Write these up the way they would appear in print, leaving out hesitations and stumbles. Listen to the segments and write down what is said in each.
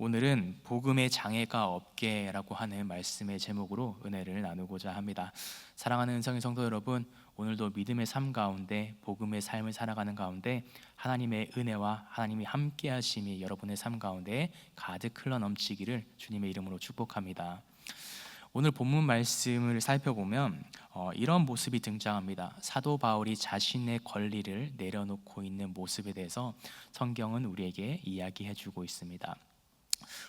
오늘은 복음의 장애가 없게라고 하는 말씀의 제목으로 은혜를 나누고자 합니다. 사랑하는 은성의 성도 여러분, 오늘도 믿음의 삶 가운데 복음의 삶을 살아가는 가운데 하나님의 은혜와 하나님이 함께 하심이 여러분의 삶 가운데 가득 흘러 넘치기를 주님의 이름으로 축복합니다. 오늘 본문 말씀을 살펴보면 이런 모습이 등장합니다. 사도 바울이 자신의 권리를 내려놓고 있는 모습에 대해서 성경은 우리에게 이야기해주고 있습니다.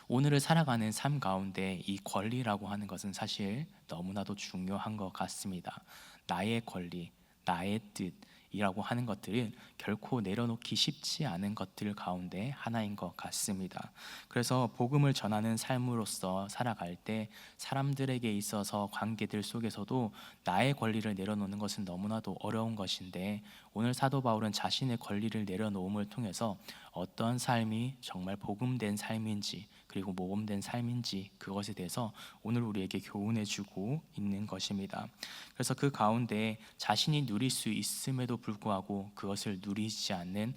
오늘을 살아가는 삶 가운데 이 권리라고 하는 것은 사실 너무나도 중요한 것 같습니다. 나의 권리, 나의 뜻이라고 하는 것들은 결코 내려놓기 쉽지 않은 것들 가운데 하나인 것 같습니다. 그래서 복음을 전하는 삶으로서 살아갈 때 사람들에게 있어서 관계들 속에서도 나의 권리를 내려놓는 것은 너무나도 어려운 것인데, 오늘 사도 바울은 자신의 권리를 내려놓음을 통해서 어떤 삶이 정말 복음된 삶인지 그리고 모범된 삶인지 그것에 대해서 오늘 우리에게 교훈해 주고 있는 것입니다. 그래서 그 가운데 자신이 누릴 수 있음에도 불구하고 그것을 누리지 않는,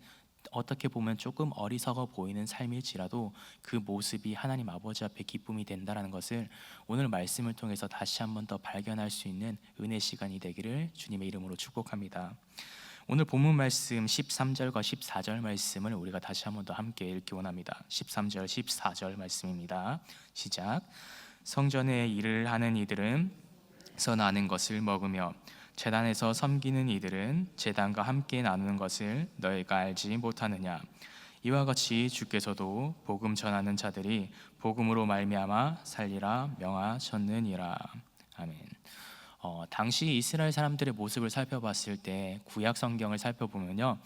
어떻게 보면 조금 어리석어 보이는 삶일지라도 그 모습이 하나님 아버지 앞에 기쁨이 된다는 것을 오늘 말씀을 통해서 다시 한번 더 발견할 수 있는 은혜 시간이 되기를 주님의 이름으로 축복합니다. 오늘 본문 말씀 13절과 14절 말씀을 우리가 다시 한번 더 함께 읽기 원합니다. 13절 14절 말씀입니다. 시작. 성전의 일을 하는 이들은 나는 것을 먹으며 제단에서 섬기는 이들은 제단과 함께 나누는 것을 너희가 알지 못하느냐. 이와 같이 주께서도 복음 전하는 자들이 복음으로 말미암아 살리라 명하셨느니라. 아멘. 당시 이스라엘 사람들의 모습을 살펴봤을 때 구약 성경을 살펴보면요,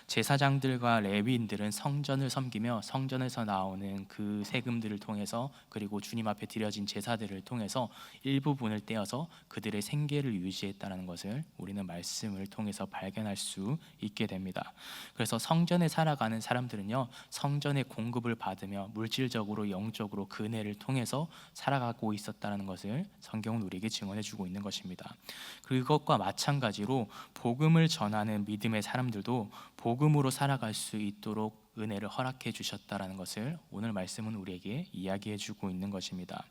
제사장들과 레위인들은 성전을 섬기며 성전에서 나오는 그 세금들을 통해서 그리고 주님 앞에 드려진 제사들을 통해서 일부분을 떼어서 그들의 생계를 유지했다는 것을 우리는 말씀을 통해서 발견할 수 있게 됩니다. 그래서 성전에 살아가는 사람들은요, 성전의 공급을 받으며 물질적으로 영적으로 그 은혜를 통해서 살아가고 있었다는 것을 성경은 우리에게 증언해 주고 있는 것입니다. 그것과 마찬가지로 복음을 전하는 믿음의 사람들도 복음으로 살아갈 수 있도록 은혜를 허락해 주셨다라는 것을 오늘 말씀은 우리에게 이야기해 주고 있는 것입니다.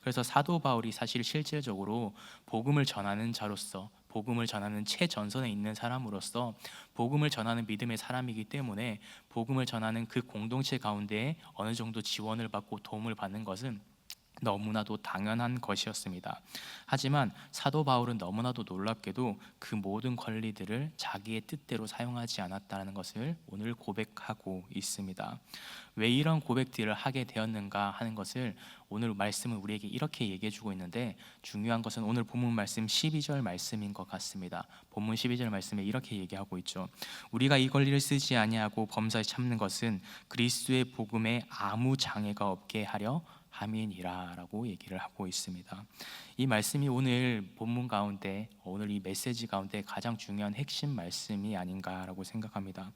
그래서 사도 바울이 사실 실질적으로 복음을 전하는 자로서, 복음을 전하는 최전선에 있는 사람으로서 복음을 전하는 믿음의 사람이기 때문에 복음을 전하는 그 공동체 가운데 어느 정도 지원을 받고 도움을 받는 것은 너무나도 당연한 것이었습니다. 하지만 사도 바울은 너무나도 놀랍게도 그 모든 권리들을 자기의 뜻대로 사용하지 않았다는 것을 오늘 고백하고 있습니다. 왜 이런 고백들을 하게 되었는가 하는 것을 오늘 말씀은 우리에게 이렇게 얘기해 주고 있는데, 중요한 것은 오늘 본문 말씀 12절 말씀인 것 같습니다. 본문 12절 말씀에 이렇게 얘기하고 있죠. 우리가 이 권리를 쓰지 아니하고 범사에 참는 것은 그리스도의 복음에 아무 장애가 없게 하려 함이니라 라고 얘기를 하고 있습니다. 이 말씀이 오늘 본문 가운데, 오늘 이 메시지 가운데 가장 중요한 핵심 말씀이 아닌가라고 생각합니다.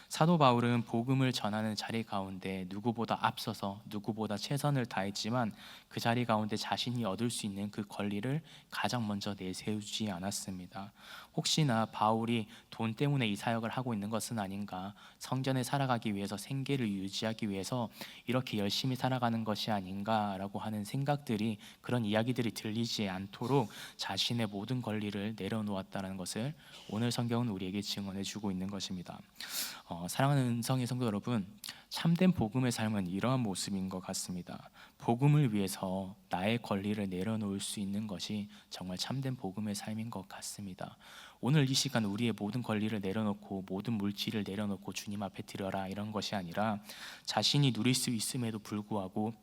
사도 바울은 복음을 전하는 자리 가운데 누구보다 앞서서 누구보다 최선을 다했지만 그 자리 가운데 자신이 얻을 수 있는 그 권리를 가장 먼저 내세우지 않았습니다. 혹시나 바울이 돈 때문에 이 사역을 하고 있는 것은 아닌가, 성전에 살아가기 위해서 생계를 유지하기 위해서 이렇게 열심히 살아가는 것이 아닌가라고 하는 생각들이, 그런 이야기들이 들리지 않도록 자신의 모든 권리를 내려놓았다는 것을 오늘 성경은 우리에게 증언해 주고 있는 것입니다. 사랑하는 은성의 성도 여러분, 참된 복음의 삶은 이러한 모습인 것 같습니다. 복음을 위해서 나의 권리를 내려놓을 수 있는 것이 정말 참된 복음의 삶인 것 같습니다. 오늘 이 시간 우리의 모든 권리를 내려놓고 모든 물질을 내려놓고 주님 앞에 드려라 이런 것이 아니라, 자신이 누릴 수 있음에도 불구하고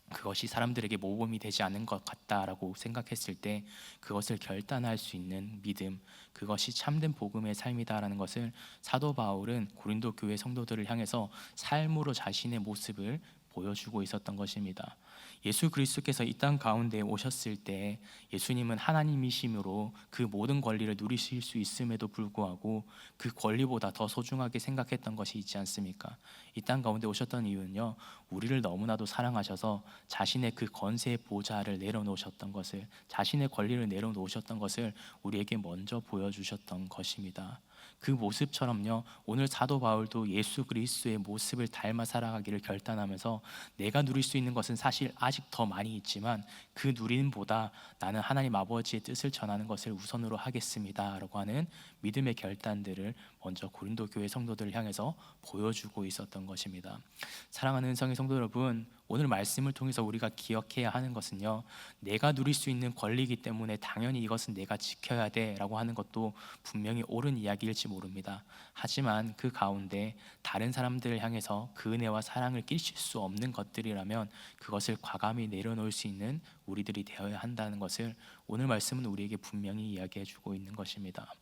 그것이 사람들에게 모범이 되지 않은 것 같다라고 생각했을 때 그것을 결단할 수 있는 믿음, 그것이 참된 복음의 삶이다라는 것을 사도 바울은 고린도 교회 성도들을 향해서 삶으로 자신의 모습을 보여주고 있었던 것입니다. 예수 그리스도께서 이 땅 가운데 오셨을 때 예수님은 하나님이심으로 그 모든 권리를 누리실 수 있음에도 불구하고 그 권리보다 더 소중하게 생각했던 것이 있지 않습니까? 이 땅 가운데 오셨던 이유는요, 우리를 너무나도 사랑하셔서 자신의 그 권세의 보좌를 내려놓으셨던 것을, 자신의 권리를 내려놓으셨던 것을 우리에게 먼저 보여주셨던 것입니다. 그 모습처럼요, 오늘 사도 바울도 예수 그리스도의 모습을 닮아 살아가기를 결단하면서 내가 누릴 수 있는 것은 사실 아직 더 많이 있지만 그 누림보다 나는 하나님 아버지의 뜻을 전하는 것을 우선으로 하겠습니다 라고 하는 믿음의 결단들을 먼저 고린도 교회 성도들을 향해서 보여주고 있었던 것입니다. 사랑하는 성의 성도 여러분, 오늘 말씀을 통해서 우리가 기억해야 하는 것은요, 내가 누릴 수 있는 권리이기 때문에 당연히 이것은 내가 지켜야 돼 라고 하는 것도 분명히 옳은 이야기일지 모릅니다. 하지만 그 가운데 다른 사람들을 향해서 그 은혜와 사랑을 끼칠 수 없는 것들이라면 그것을 과감히 내려놓을 수 있는 우리들이 되어야 한다는 것을 오늘 말씀은 우리에게 분명히 이야기해 주고 있는 것입니다.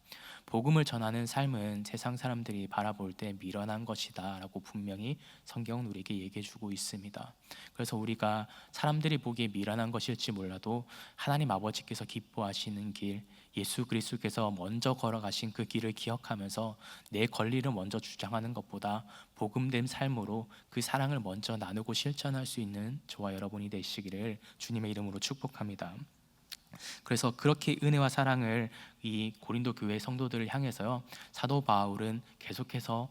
복음을 전하는 삶은 세상 사람들이 바라볼 때 미련한 것이다 라고 분명히 성경은 우리에게 얘기해 주고 있습니다. 그래서 우리가 사람들이 보기에 미련한 것일지 몰라도 하나님 아버지께서 기뻐하시는 길, 예수 그리스도께서 먼저 걸어가신 그 길을 기억하면서 내 권리를 먼저 주장하는 것보다 복음된 삶으로 그 사랑을 먼저 나누고 실천할 수 있는 저와 여러분이 되시기를 주님의 이름으로 축복합니다. 그래서 그렇게 은혜와 사랑을 이 고린도 교회 성도들을 향해서요, 사도 바울은 계속해서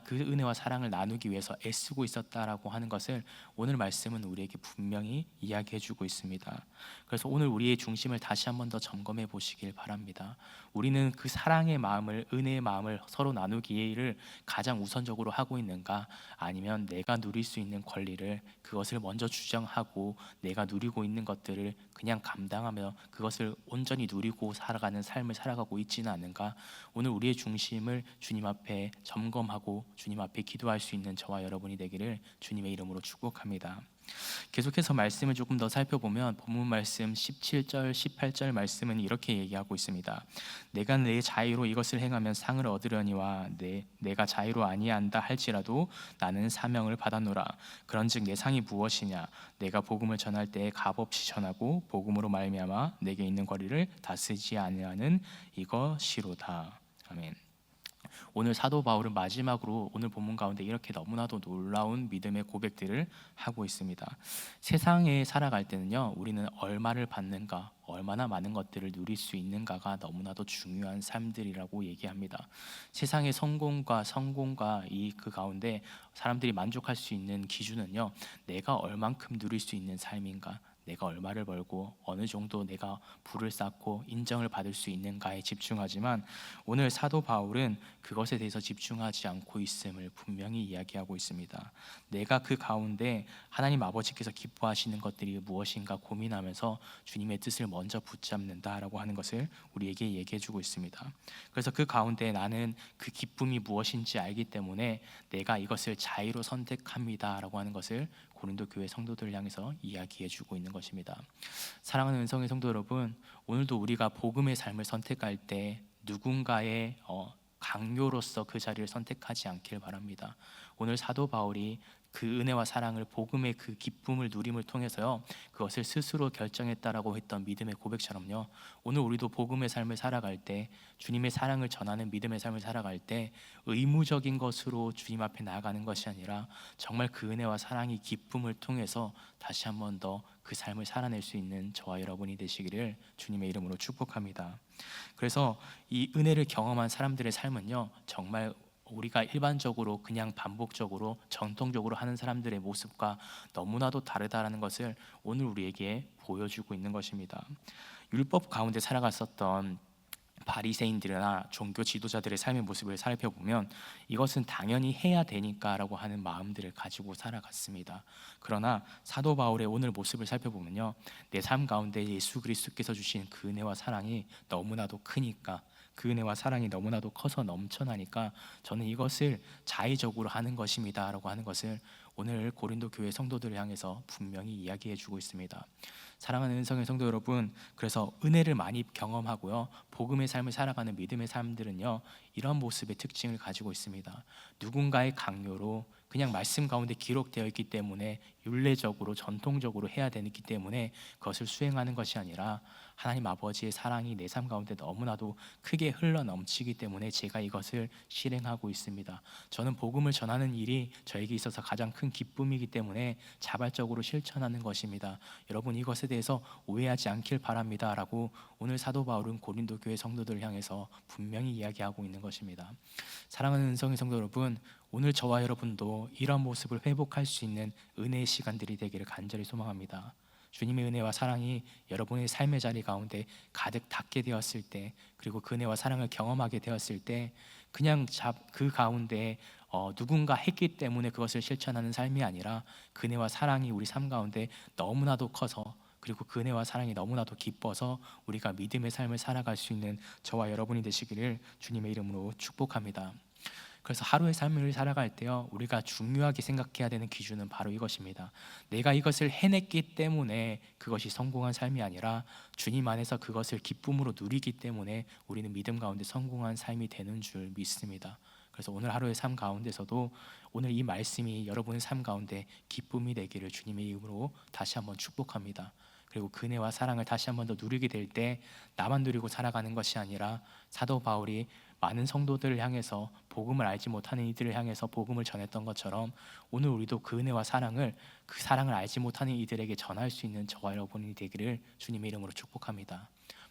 그 은혜와 사랑을 나누기 위해서 애쓰고 있었다라고 하는 것을 오늘 말씀은 우리에게 분명히 이야기해 주고 있습니다. 그래서 오늘 우리의 중심을 다시 한번 더 점검해 보시길 바랍니다. 우리는 그 사랑의 마음을, 은혜의 마음을 서로 나누기를 가장 우선적으로 하고 있는가, 아니면 내가 누릴 수 있는 권리를 그것을 먼저 주장하고 내가 누리고 있는 것들을 그냥 감당하며 그것을 온전히 누리고 살아가는 삶을 살아가고 있지는 않은가. 오늘 우리의 중심을 주님 앞에 점검하고 주님 앞에 기도할 수 있는 저와 여러분이 되기를 주님의 이름으로 축복합니다. 계속해서 말씀을 조금 더 살펴보면 본문 말씀 17절 18절 말씀은 이렇게 얘기하고 있습니다. 내가 내 자유로 이것을 행하면 상을 얻으려니와 내가 자유로 아니한다 할지라도 나는 사명을 받았노라. 그런즉 내 상이 무엇이냐? 내가 복음을 전할 때에 값없이 전하고 복음으로 말미암아 내게 있는 거리를 다스리지 아니하는 이것이로다. 아멘. 오늘 사도 바울은 마지막으로 오늘 본문 가운데 이렇게 너무나도 놀라운 믿음의 고백들을 하고 있습니다. 세상에 살아갈 때는요, 우리는 얼마를 받는가, 얼마나 많은 것들을 누릴 수 있는가가 너무나도 중요한 삶들이라고 얘기합니다. 세상의 성공과 그 가운데 사람들이 만족할 수 있는 기준은요, 내가 얼만큼 누릴 수 있는 삶인가, 내가 얼마를 벌고 어느 정도 내가 부를 쌓고 인정을 받을 수 있는가에 집중하지만 오늘 사도 바울은 그것에 대해서 집중하지 않고 있음을 분명히 이야기하고 있습니다. 내가 그 가운데 하나님 아버지께서 기뻐하시는 것들이 무엇인가 고민하면서 주님의 뜻을 먼저 붙잡는다라고 하는 것을 우리에게 얘기해 주고 있습니다. 그래서 그 가운데 나는 그 기쁨이 무엇인지 알기 때문에 내가 이것을 자유로 선택합니다라고 하는 것을 고린도 교회 성도들을 향해서 이야기해 주고 있는 것입니다. 사랑하는 은성의 성도 여러분, 오늘도 우리가 복음의 삶을 선택할 때 누군가의 강요로서 그 자리를 선택하지 않길 바랍니다. 오늘 사도 바울이 그 은혜와 사랑을, 복음의 그 기쁨을 누림을 통해서요, 그것을 스스로 결정했다라고 했던 믿음의 고백처럼요, 오늘 우리도 복음의 삶을 살아갈 때, 주님의 사랑을 전하는 믿음의 삶을 살아갈 때 의무적인 것으로 주님 앞에 나아가는 것이 아니라 정말 그 은혜와 사랑이 기쁨을 통해서 다시 한 번 더 그 삶을 살아낼 수 있는 저와 여러분이 되시기를 주님의 이름으로 축복합니다. 그래서 이 은혜를 경험한 사람들의 삶은요, 정말 우리가 일반적으로 그냥 반복적으로 전통적으로 하는 사람들의 모습과 너무나도 다르다라는 것을 오늘 우리에게 보여주고 있는 것입니다. 율법 가운데 살아갔었던 바리새인들이나 종교 지도자들의 삶의 모습을 살펴보면 이것은 당연히 해야 되니까라고 하는 마음들을 가지고 살아갔습니다. 그러나 사도 바울의 오늘 모습을 살펴보면요, 내 삶 가운데 예수 그리스도께서 주신 그 은혜와 사랑이 너무나도 크니까, 그 은혜와 사랑이 너무나도 커서 넘쳐나니까 저는 이것을 자의적으로 하는 것입니다 라고 하는 것을 오늘 고린도 교회 성도들을 향해서 분명히 이야기해 주고 있습니다. 사랑하는 은성의 성도 여러분, 그래서 은혜를 많이 경험하고요, 복음의 삶을 살아가는 믿음의 사람들은요, 이런 모습의 특징을 가지고 있습니다. 누군가의 강요로 그냥 말씀 가운데 기록되어 있기 때문에 율례적으로 전통적으로 해야 되기 때문에 그것을 수행하는 것이 아니라 하나님 아버지의 사랑이 내 삶 가운데 너무나도 크게 흘러넘치기 때문에 제가 이것을 실행하고 있습니다. 저는 복음을 전하는 일이 저에게 있어서 가장 큰 큰 기쁨이기 때문에 자발적으로 실천하는 것입니다. 여러분 이것에 대해서 오해하지 않길 바랍니다 라고 오늘 사도 바울은 고린도 교회 성도들을 향해서 분명히 이야기하고 있는 것입니다. 사랑하는 은성의 성도 여러분, 오늘 저와 여러분도 이런 모습을 회복할 수 있는 은혜의 시간들이 되기를 간절히 소망합니다. 주님의 은혜와 사랑이 여러분의 삶의 자리 가운데 가득 닿게 되었을 때, 그리고 그 은혜와 사랑을 경험하게 되었을 때, 그냥 그 가운데 누군가 했기 때문에 그것을 실천하는 삶이 아니라 그 은혜와 사랑이 우리 삶 가운데 너무나도 커서, 그리고 그 은혜와 사랑이 너무나도 기뻐서 우리가 믿음의 삶을 살아갈 수 있는 저와 여러분이 되시기를 주님의 이름으로 축복합니다. 그래서 하루의 삶을 살아갈 때요, 우리가 중요하게 생각해야 되는 기준은 바로 이것입니다. 내가 이것을 해냈기 때문에 그것이 성공한 삶이 아니라 주님 안에서 그것을 기쁨으로 누리기 때문에 우리는 믿음 가운데 성공한 삶이 되는 줄 믿습니다. 그래서 오늘 하루의 삶 가운데서도 오늘 이 말씀이 여러분의 삶 가운데 기쁨이 되기를 주님의 이름으로 다시 한번 축복합니다. 그리고 그네와 사랑을 다시 한번 더 누리게 될 때 나만 누리고 살아가는 것이 아니라 사도 바울이 많은 성도들을 향해서, 복음을 알지 못하는 이들을 향해서 복음을 전했던 것처럼 오늘 우리도 그 은혜와 사랑을, 그 사랑을 알지 못하는 이들에게 전할 수 있는 저와 여러분이 되기를 주님의 이름으로 축복합니다.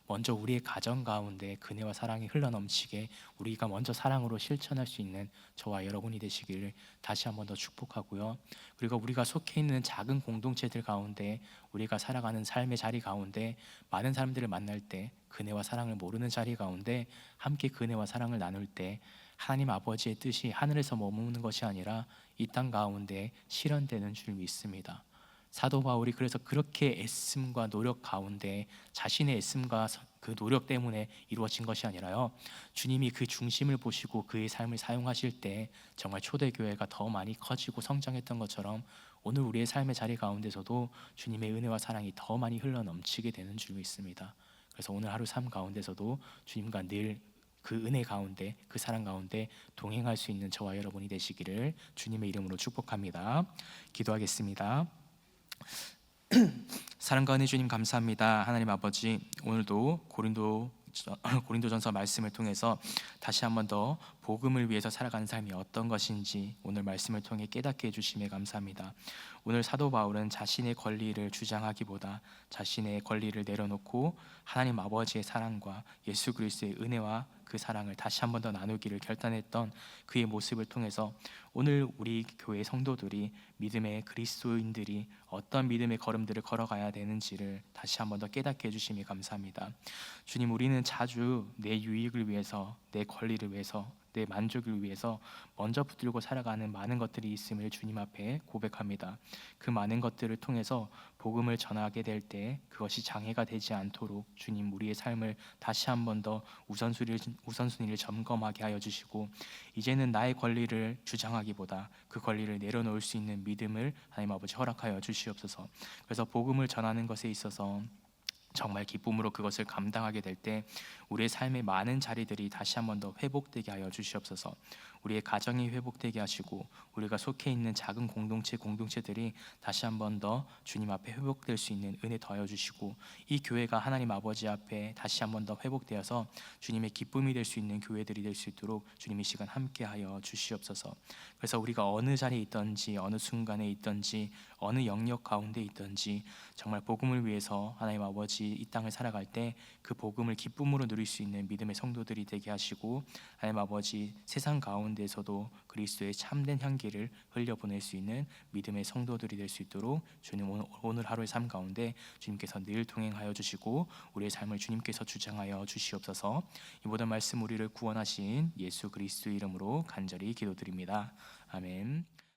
먼저 우리의 가정 가운데 그네와 사랑이 흘러넘치게 우리가 먼저 사랑으로 실천할 수 있는 저와 여러분이 되시기를 다시 한번 더 축복하고요. 그리고 우리가 속해 있는 작은 공동체들 가운데, 우리가 살아가는 삶의 자리 가운데 많은 사람들을 만날 때, 그네와 사랑을 모르는 자리 가운데 함께 그네와 사랑을 나눌 때 하나님 아버지의 뜻이 하늘에서 머무는 것이 아니라 이 땅 가운데 실현되는 줄 믿습니다. 사도 바울이 그래서 그렇게 애씀과 노력 가운데 자신의 애씀과 그 노력 때문에 이루어진 것이 아니라요, 주님이 그 중심을 보시고 그의 삶을 사용하실 때 정말 초대교회가 더 많이 커지고 성장했던 것처럼 오늘 우리의 삶의 자리 가운데서도 주님의 은혜와 사랑이 더 많이 흘러넘치게 되는 줄 믿습니다. 그래서 오늘 하루 삶 가운데서도 주님과 늘 그 은혜 가운데, 그 사랑 가운데 동행할 수 있는 저와 여러분이 되시기를 주님의 이름으로 축복합니다. 기도하겠습니다. 사랑과 은혜 주님 감사합니다. 하나님 아버지, 오늘도 고린도전서 말씀을 통해서 다시 한번 더 복음을 위해서 살아가는 삶이 어떤 것인지 오늘 말씀을 통해 깨닫게 해주심에 감사합니다. 오늘 사도 바울은 자신의 권리를 주장하기보다 자신의 권리를 내려놓고 하나님 아버지의 사랑과 예수 그리스도의 은혜와 그 사랑을 다시 한번 더 나누기를 결단했던 그의 모습을 통해서 오늘 우리 교회 성도들이, 믿음의 그리스도인들이 어떤 믿음의 걸음들을 걸어가야 되는지를 다시 한번 더 깨닫게 해주심이 감사합니다. 주님, 우리는 자주 내 유익을 위해서, 내 권리를 위해서, 내 만족을 위해서 먼저 붙들고 살아가는 많은 것들이 있음을 주님 앞에 고백합니다. 그 많은 것들을 통해서 복음을 전하게 될 때 그것이 장애가 되지 않도록 주님, 우리의 삶을 다시 한번 더 우선순위를 점검하게 하여 주시고, 이제는 나의 권리를 주장하기보다 그 권리를 내려놓을 수 있는 믿음을 하나님 아버지 허락하여 주시옵소서. 그래서 복음을 전하는 것에 있어서 정말 기쁨으로 그것을 감당하게 될 때 우리의 삶의 많은 자리들이 다시 한번 더 회복되게 하여 주시옵소서. 우리의 가정이 회복되게 하시고 우리가 속해 있는 작은 공동체들이 다시 한번 더 주님 앞에 회복될 수 있는 은혜 더하여 주시고, 이 교회가 하나님 아버지 앞에 다시 한번 더 회복되어서 주님의 기쁨이 될 수 있는 교회들이 될 수 있도록 주님 이 시간 함께 하여 주시옵소서. 그래서 우리가 어느 자리에 있든지, 어느 순간에 있든지, 어느 영역 가운데 있든지 정말 복음을 위해서 하나님 아버지 이 땅을 살아갈 때 그 복음을 기쁨으로 누릴 수 있는 믿음의 성도들이 되게 하시고, 하나님 아버지 세상 가운데서도 그리스도의 참된 향기를 흘려보낼 수 있는 믿음의 성도들이 될 수 있도록 주님, 오늘 하루의 삶 가운데 주님께서 늘 동행하여 주시고 우리의 삶을 주님께서 주장하여 주시옵소서. 이 모든 말씀 우리를 구원하신 예수 그리스도 이름으로 간절히 기도드립니다. 아멘.